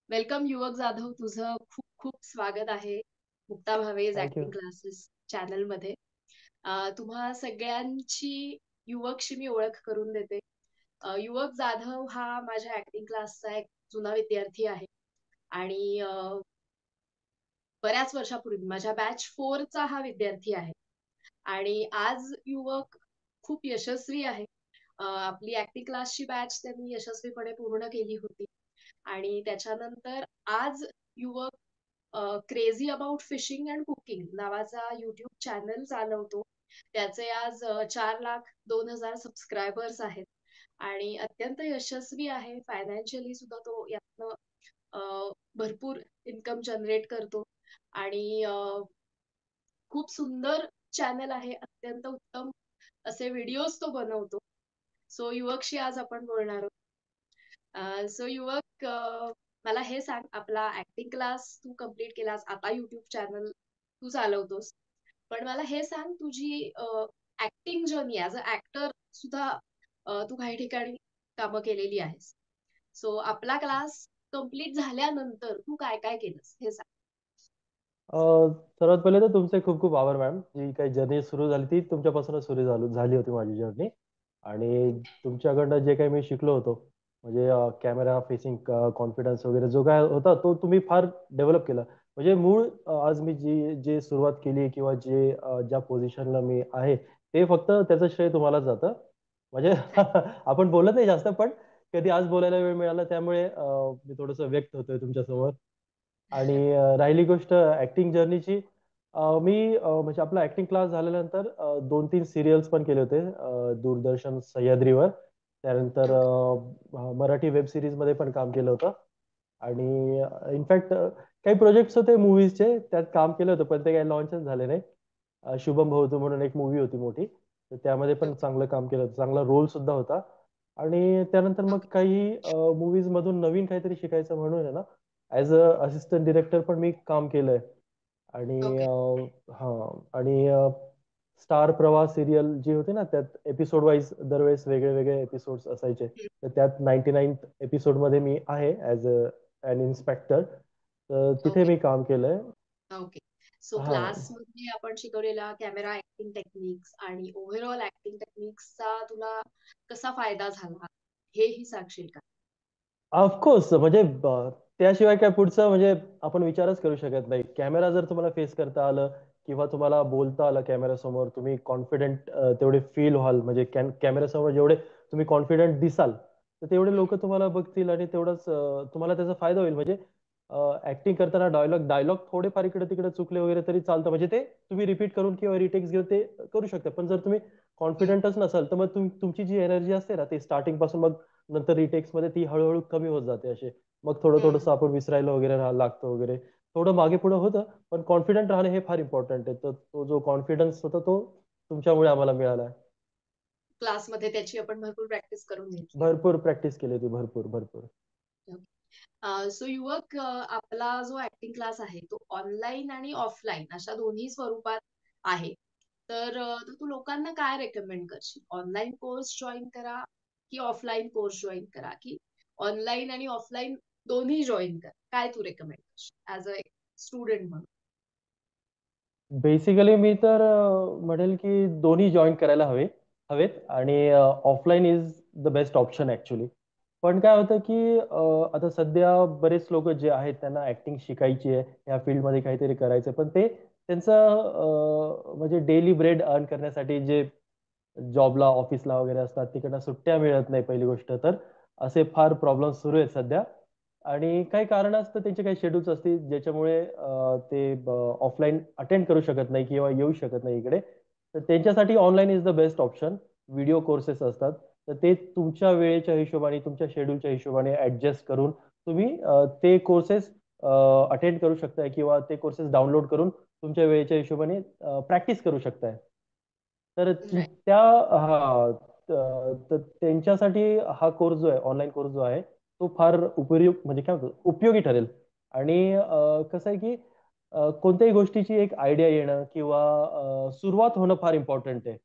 Welcome युवक जाधव, तुझं खूप खूप स्वागत आहे मुक्ता भावेज thank you. Acting classes channel मध्ये. तुम्हा सगळ्यांची युवकशी मी ओळख करून देते. युवक जाधव हा माझ्या ऍक्टिंग क्लासचा एक जुना विद्यार्थी आहे आणि बऱ्याच वर्षापूर्वी माझ्या बॅच 4 चा हा विद्यार्थी आहे आणि आज युवक खूप यशस्वी आहे. आपली ऍक्टिंग क्लासची बॅच त्यांनी यशस्वीपणे पूर्ण केली होती आणि त्याच्यानंतर आज युवक crazy about fishing and cooking नावाचा युट्यूब चॅनल चालवतो. त्याचे आज 4,02,000 सबस्क्रायबर्स आहेत आणि अत्यंत यशस्वी आहे. फायनान्शियली सुद्धा तो यातनं भरपूर इन्कम जनरेट करतो आणि खूप सुंदर चॅनल आहे. अत्यंत उत्तम असे व्हिडिओज तो बनवतो. सो युवकशी आज आपण बोलणार आहोत. सो युवक, मला हे सांग, आपला ऍक्टिंग क्लास तू कम्प्लीट केलास, आता युट्यूब चॅनल तू चालवतोस, पण मला हे सांग, तुझी acting journey as a actor सुद्धा तू काही ठिकाणी कामं केलेली आहेस. सो आपला क्लास कम्प्लीट झाल्यानंतर तू काय काय केलंस हे सांग. सर्वात पहिले तर तुमचे खूप खूप आभार मॅम. जी काही जर्नी सुरू झाली ती तुमच्यापासूनच झाली होती माझी जर्नी. आणि तुमच्याकडनं जे काही मी शिकलो होतो, म्हणजे कॅमेरा फेसिंग कॉन्फिडन्स वगैरे जो काय होता तो तुम्ही फार डेव्हलप केला. म्हणजे मूळ आज मी जी जे सुरुवात केली किंवा ज्या पोझिशनला मी आहे ते फक्त त्याचं श्रेय तुम्हालाच जातं. म्हणजे आपण बोलत नाही जास्त, पण कधी आज बोलायला वेळ मिळाला त्यामुळे मी थोडंसं व्यक्त होतोय तुमच्यासमोर. आणि राहिली गोष्ट ऍक्टिंग जर्नीची, मी म्हणजे आपला ऍक्टिंग क्लास झाल्यानंतर 2-3 सिरियल्स पण केले होते दूरदर्शन सह्याद्रीवर. त्यानंतर ओके. मराठी वेब सिरीज मध्ये पण काम केलं होतं. आणि इनफॅक्ट काही प्रोजेक्ट्स होते मूवीजचे, त्यात काम केलं होतं पण ते काही लॉन्चच झाले नाही. शुभम भवतू म्हणून एक मूवी होती मोठी, तर त्यामध्ये पण चांगलं काम केलं होतं, चांगला रोल सुद्धा होता. आणि त्यानंतर मग ओके. काही मूवीज मधून नवीन काहीतरी शिकायचं म्हणून आहे ना, ॲज अ असिस्टंट डिरेक्टर पण मी काम केलंय. आणि ओके. हा, आणि स्टार प्रवाह सिरियल जी होती ना, त्यात एपिसोड वाईज दरवेळेस वेगळे वेगळे एपिसोड्स असायचे. तर त्यात 99th एपिसोड मध्ये मी आहे ऍज अन इन्स्पेक्टर. तर तिथे ओके. मी काम केलंय. ओके. सो हा. क्लासमध्ये आपण शिकवलेला कॅमेरा ऍक्टिंग टेक्निक्स आणि ओव्हरऑल ऍक्टिंग टेक्निक्सचा तुला कसा फायदा झाला, हेही सांगशील का? ऑफकोर्स, म्हणजे त्याशिवाय काय पुढचं म्हणजे आपण विचारच करू शकत नाही. कॅमेरा जर तुम्हाला फेस करता आलं किंवा तुम्हाला बोलता आलं कॅमेऱ्यासमोर, तुम्ही कॉन्फिडेंट तेवढे फील व्हाल, म्हणजे कॅमेऱ्यासमोर जेवढे तुम्ही कॉन्फिडेंट दिसाल, तर तेवढे लोक तुम्हाला बघतील आणि तेवढंच तुम्हाला त्याचा फायदा होईल. म्हणजे ऍक्टिंग करताना डायलॉग डायलॉग थोडेफार इकडे तिकडे चुकले वगैरे तरी चालतं, म्हणजे ते तुम्ही रिपीट करून किंवा रिटेक्स घेऊन ते करू शकता. पण जर तुम्ही कॉन्फिडेंटच नसाल तर मग तुमची जी एनर्जी असते ना, ते स्टार्टिंग पासून मग नंतर रिटेक्स मध्ये ती हळूहळू कमी होत जाते. असे मग थोडं थोडंसं आपण विसरायला वगैरे लागतं वगैरे, थोडं मागे पुढे होतं. पण कॉन्फिडंट राहणं हे फार इम्पॉर्टंट आहे. तर तो जो कॉन्फिडन्स होता तो तुमच्यामुळे आम्हाला मिळाला. क्लासमध्ये त्याची आपण भरपूर प्रॅक्टिस करून घेतली. भरपूर प्रॅक्टिस केली होती, भरपूर भरपूर. सो युवक, आपला जो ऍक्टिंग क्लास आहे तो ऑनलाईन आणि ऑफलाईन अशा दोन्ही स्वरूपात आहे. तर तू लोकांना काय रेकमेंड करशील? ऑनलाईन कोर्स जॉईन करा की ऑफलाईन कोर्स जॉईन करा, की ऑनलाईन आणि ऑफलाईन दोन्ही जॉईन करा? काय तू रेकमेंड करशील ऍज अ स्टुडंट म्हणून? बेसिकली मी तर म्हणेल की दोन्ही जॉईन करायला हवेत. आणि offline is the best option actually. पण काय होतं की आता सध्या बरेच लोक जे आहेत त्यांना ऍक्टिंग शिकायची आहे, या फील्डमध्ये काहीतरी करायचं, पण ते त्यांचं म्हणजे डेली ब्रेड अर्न करण्यासाठी जे जॉबला ऑफिसला वगैरे असतात तिकडनं सुट्ट्या मिळत नाही पहिली गोष्ट तर. असे फार प्रॉब्लेम सुरू आहेत सध्या. आणि काही कारण असतं, त्यांचे काही शेड्यूल्स असतील ज्याच्यामुळे ते ऑफलाईन अटेंड करू शकत नाही किंवा येऊ शकत नाही इकडे. तर त्यांच्यासाठी online is the best option. Video courses असतात, तर ते तुमच्या वेळेच्या हिशोबाने तुमच्या शेड्यूलच्या हिशोबाने ऍडजस्ट करून तुम्ही ते कोर्सेस अटेंड करू शकताय किंवा ते कोर्सेस डाउनलोड करून तुमच्या वेळेच्या हिशोबाने प्रॅक्टिस करू शकताय. तर राईट. त्या हा तर त्यांच्यासाठी हा कोर्स जो आहे, ऑनलाईन कोर्स जो आहे, तो फार उपयोग म्हणजे काय म्हणतो उपयोगी ठरेल. आणि कसं आहे की कोणत्याही गोष्टीची एक आयडिया येणं किंवा सुरुवात होणं फार इम्पॉर्टंट आहे.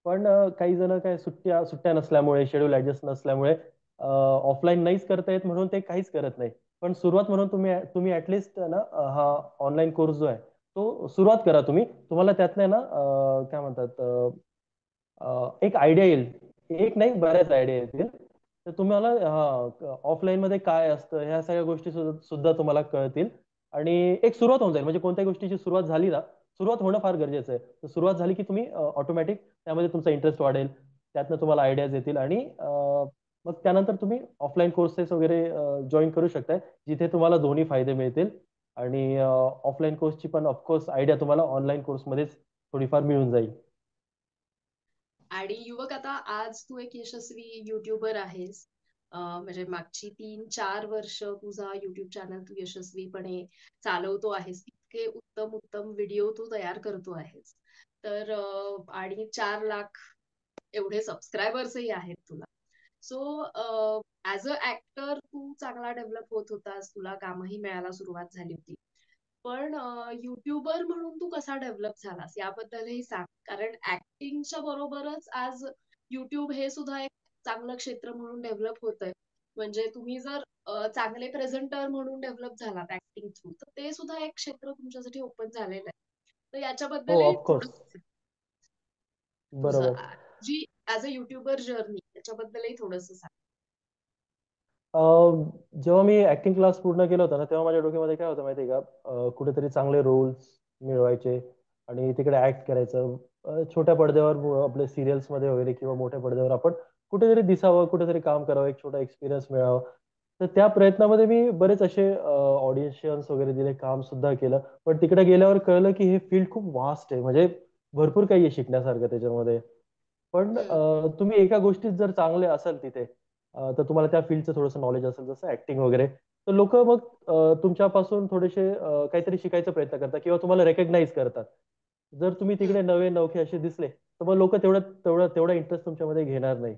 पण काही जण काय सुट्ट्या सुट्ट्या नसल्यामुळे शेड्यूल ऍडजस्ट नसल्यामुळे ऑफलाईन नाहीच करता येत म्हणून ते काहीच करत नाही. पण सुरुवात म्हणून तुम्ही ऍटलिस्ट ना हा ऑनलाईन कोर्स जो आहे तो सुरुवात करा तुम्ही. तुम्हाला त्यातनं ना काय म्हणतात एक आयडिया येईल. एक नाही, बऱ्याच आयडिया येतील. तर तुम्हाला ऑफलाईन मध्ये काय असतं ह्या सगळ्या गोष्टी सुद्धा तुम्हाला कळतील. आणि एक सुरुवात होऊन जाईल. म्हणजे कोणत्याही गोष्टीची सुरुवात झाली ना, सुरुवात होणं फार गरजेचं आहे. तर सुरुवात झाली की तुम्ही ऑटोमॅटिक त्यामध्ये तुमचा इंटरेस्ट वाढेल. त्यातनं तुम्हाला आयडियाज येतील आणि मग त्यानंतर तुम्ही ऑफलाईन कोर्सेस वगैरे जॉईन करू शकताय, जिथे तुम्हाला दोन्ही फायदे मिळतील. आणि ऑफलाईन कोर्सची पण ऑफकोर्स आयडिया तुम्हाला ऑनलाईन कोर्समध्येच थोडीफार मिळून जाईल. आणि युवक, आता आज तू एक यशस्वी युट्यूबर आहेस. म्हणजे मागची 3-4 वर्ष तुझा युट्यूब चॅनल तू यशस्वीपणे चालवतो आहेस. इतके उत्तम उत्तम व्हिडिओ तू तयार करतो आहेस. तर आणि 4 लाख एवढे सबस्क्रायबर्सही आहेत तुला. सो ऍज अ ऍक्टर तू चांगला डेव्हलप होत होतास, तुला कामही मिळायला सुरुवात झाली होती. पण युट्यूबर म्हणून तू कसा डेव्हलप झालास याबद्दलही सांग. कारण ऍक्टिंगच्या बरोबरच आज युट्यूब हे सुद्धा एक चांगलं क्षेत्र म्हणून डेव्हलप होतंय. म्हणजे तुम्ही जर चांगले प्रेझेंटर म्हणून डेव्हलप झालात ऍक्टिंग थ्रू, तर ते सुद्धा एक क्षेत्र तुमच्यासाठी ओपन झालेलं आहे. तर हो, याच्याबद्दलही थोडं ऑफकोर्स. तुझं बरोबर. जी ऍज अ युट्यूबर जर्नी त्याच्याबद्दलही थोडंसं सांग. जेव्हा मी ऍक्टिंग क्लास पूर्ण केला होता ना, तेव्हा माझ्या डोक्यामध्ये काय होतं माहिती आहे का, कुठेतरी चांगले रोल्स मिळवायचे आणि तिकडे ऍक्ट करायचं. छोट्या पडद्यावर आपल्या सिरियल्स मध्ये वगैरे किंवा मोठ्या पडद्यावर आपण कुठेतरी दिसावं, कुठेतरी काम करावं, एक छोटा एक्सपिरियन्स मिळावा. तर त्या प्रयत्नामध्ये मी बरेच असे ऑडिशन्स वगैरे दिले, काम सुद्धा केलं. पण तिकडे गेल्यावर कळलं की हे फील्ड खूप वास्ट आहे. म्हणजे भरपूर काही आहे शिकण्यासारखं त्याच्यामध्ये. पण हम्म. तुम्ही एका गोष्टीत जर चांगले असाल तिथे, तर तुम्हाला त्या फील्डचं थोडंसं नॉलेज असेल, जसं ऍक्टिंग वगैरे, तर लोक मग तुमच्यापासून थोडेसे काहीतरी शिकायचा प्रयत्न करतात किंवा तुम्हाला रेकग्नाइज करतात. जर तुम्ही हम्म. तिकडे नवे नवखे असे दिसले, तर मग लोक तेवढा इंटरेस्ट तुमच्यामध्ये घेणार नाही.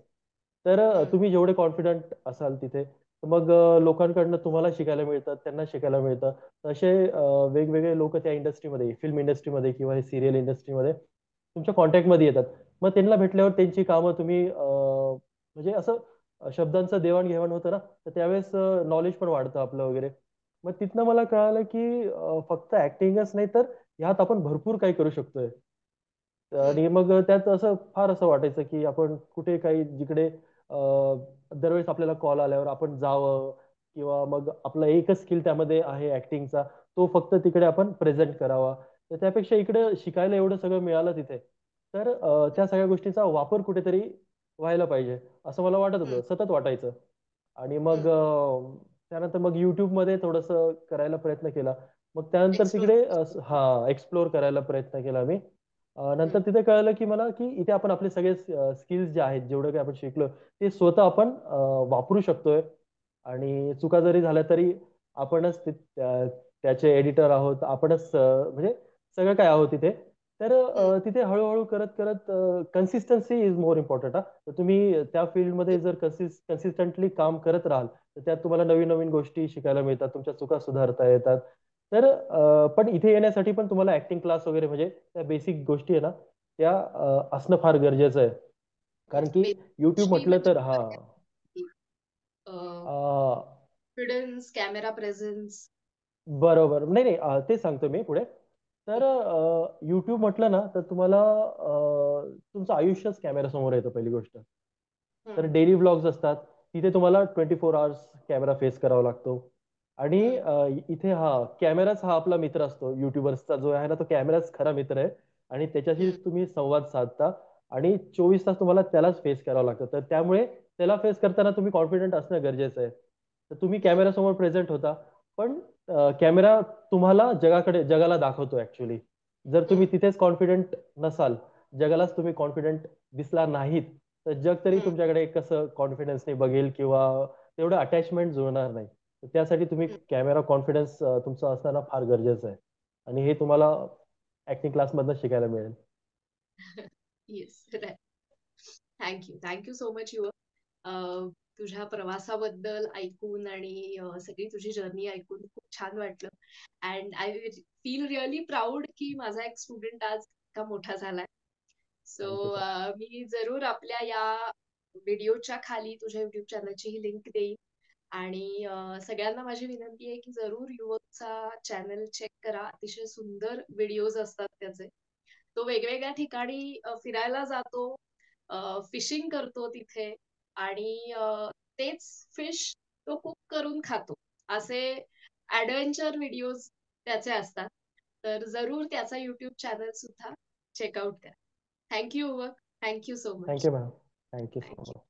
तर हम्म. तुम्ही जेवढे कॉन्फिडंट असाल तिथे, तर मग लोकांकडनं तुम्हाला शिकायला मिळतं, त्यांना शिकायला मिळतं. असे वेगवेगळे लोक त्या इंडस्ट्रीमध्ये, फिल्म इंडस्ट्रीमध्ये किंवा हे सिरियल इंडस्ट्रीमध्ये तुमच्या कॉन्टॅक्टमध्ये येतात. मग त्यांना भेटल्यावर त्यांची कामं तुम्ही म्हणजे असं शब्दांचं देवाणघेवाण होतं ना, तर त्यावेळेस नॉलेज पण वाढतं आपलं वगैरे. मग तिथनं मला कळालं की फक्त ऍक्टिंगच नाही, तर ह्यात आपण भरपूर काही करू शकतोय. हम्म. आणि मग त्यात असं फार असं वाटायचं की आपण कुठे काही जिकडे दरवेळेस आपल्याला कॉल आल्यावर आपण जावं, किंवा मग आपला एकच स्किल त्यामध्ये आहे ऍक्टिंगचा, तो फक्त तिकडे आपण प्रेझेंट करावा. तर त्यापेक्षा इकडे शिकायला एवढं सगळं मिळालं तिथे, तर त्या सगळ्या गोष्टीचा वापर कुठेतरी व्हायला पाहिजे असं मला वाटत हम्म. होतं, सतत वाटायचं. आणि मग हम्म. त्यानंतर मग युट्यूबमध्ये थोडंसं करायला प्रयत्न केला. मग त्यानंतर एक्सप्लोर. तिकडे हा एक्सप्लोर करायला प्रयत्न केला मी. नंतर हम्म. तिथे कळलं की मला की इथे आपण आपले सगळे स्किल्स जे आहेत, जेवढं काही आपण शिकलो, ते स्वतः आपण वापरू शकतोय. आणि चुका जरी झाल्या तरी आपणच त्याचे एडिटर आहोत, आपणच म्हणजे सगळं काय आहोत तिथे. तर हम्म. तिथे हळूहळू करत करत कन्सिस्टन्सी इज मोर इम्पॉर्टंट. तर तुम्ही त्या फील्डमध्ये जर कन्सिस्टंटली काम करत राहाल, तर त्यात तुम्हाला नवीन नवीन गोष्टी शिकायला मिळतात, तुमच्या चुका सुधारता येतात. तर पण इथे येण्यासाठी पण तुम्हाला ऍक्टिंग क्लास वगैरे, म्हणजे त्या बेसिक गोष्टी आहे ना, त्या असणं फार गरजेचं आहे. कारण की युट्यूब बेसिकली म्हटलं तर हा म्हणजे कॉन्फिडन्स, कॅमेरा प्रेझेन्स. बरोबर. नाही, नाही, ते सांगतो मी पुढे. तर YouTube म्हटलं ना, तर तुम्हाला तुमचं आयुष्यच कॅमेऱ्यासमोर येतं पहिली गोष्ट. तर डेली व्लॉग्स असतात. तिथे तुम्हाला 24 आवर्स कॅमेरा फेस करावा लागतो. आणि इथे कॅमेराच हा आपला मित्र असतो. युट्यूबर्सचा जो आहे ना, तो कॅमेराच खरा मित्र आहे. आणि त्याच्याशी तुम्ही संवाद साधता आणि 24 तास तुम्हाला त्यालाच फेस करावं लागतं. तर त्यामुळे त्याला फेस करताना तुम्ही कॉन्फिडंट असणं गरजेचं आहे. तर तुम्ही कॅमेरासमोर प्रेझेंट होता, पण कॅमेरा तुम्हाला जगाला दाखवतो ऍक्च्युली. जर तुम्ही तिथेच कॉन्फिडंट नसाल, जगालाच तुम्ही कॉन्फिडंट दिसला नाहीत, तर जग तरी तुमच्याकडे कसं कॉन्फिडन्सने बघेल, किंवा तेवढं अटॅचमेंट जुळणार नाही. तर त्यासाठी तुम्ही कॅमेरा कॉन्फिडन्स तुमचा असणं फार गरजेचं आहे. आणि हे तुम्हाला ऍक्टिंग क्लासमधनं शिकायला मिळेल. Yes. Thank you so much your. तुझ्या प्रवासाबद्दल ऐकून आणि सगळी तुझी जर्नी ऐकून खूप छान वाटलं. And I feel really proud की माझा एक स्टुडंट आज इतका मोठा झालाय. So thank you. मी जरूर आपल्या या व्हिडिओच्या खाली तुझ्या युट्यूब चॅनलची ही लिंक देईन. आणि सगळ्यांना माझी विनंती आहे की जरूर युवकचा चॅनल चेक करा. अतिशय सुंदर व्हिडिओज असतात त्याचे. तो वेगवेगळ्या ठिकाणी फिरायला जातो, फिशिंग करतो तिथे आणि तेच फिश तो कुक करून खातो. असे ॲडव्हेंचर व्हिडिओज त्याचे असतात. तर जरूर त्याचा YouTube चॅनल सुद्धा चेकआउट करा. थँक यू युवक. Thank you so much. Thank you madam. Thank you so thank much.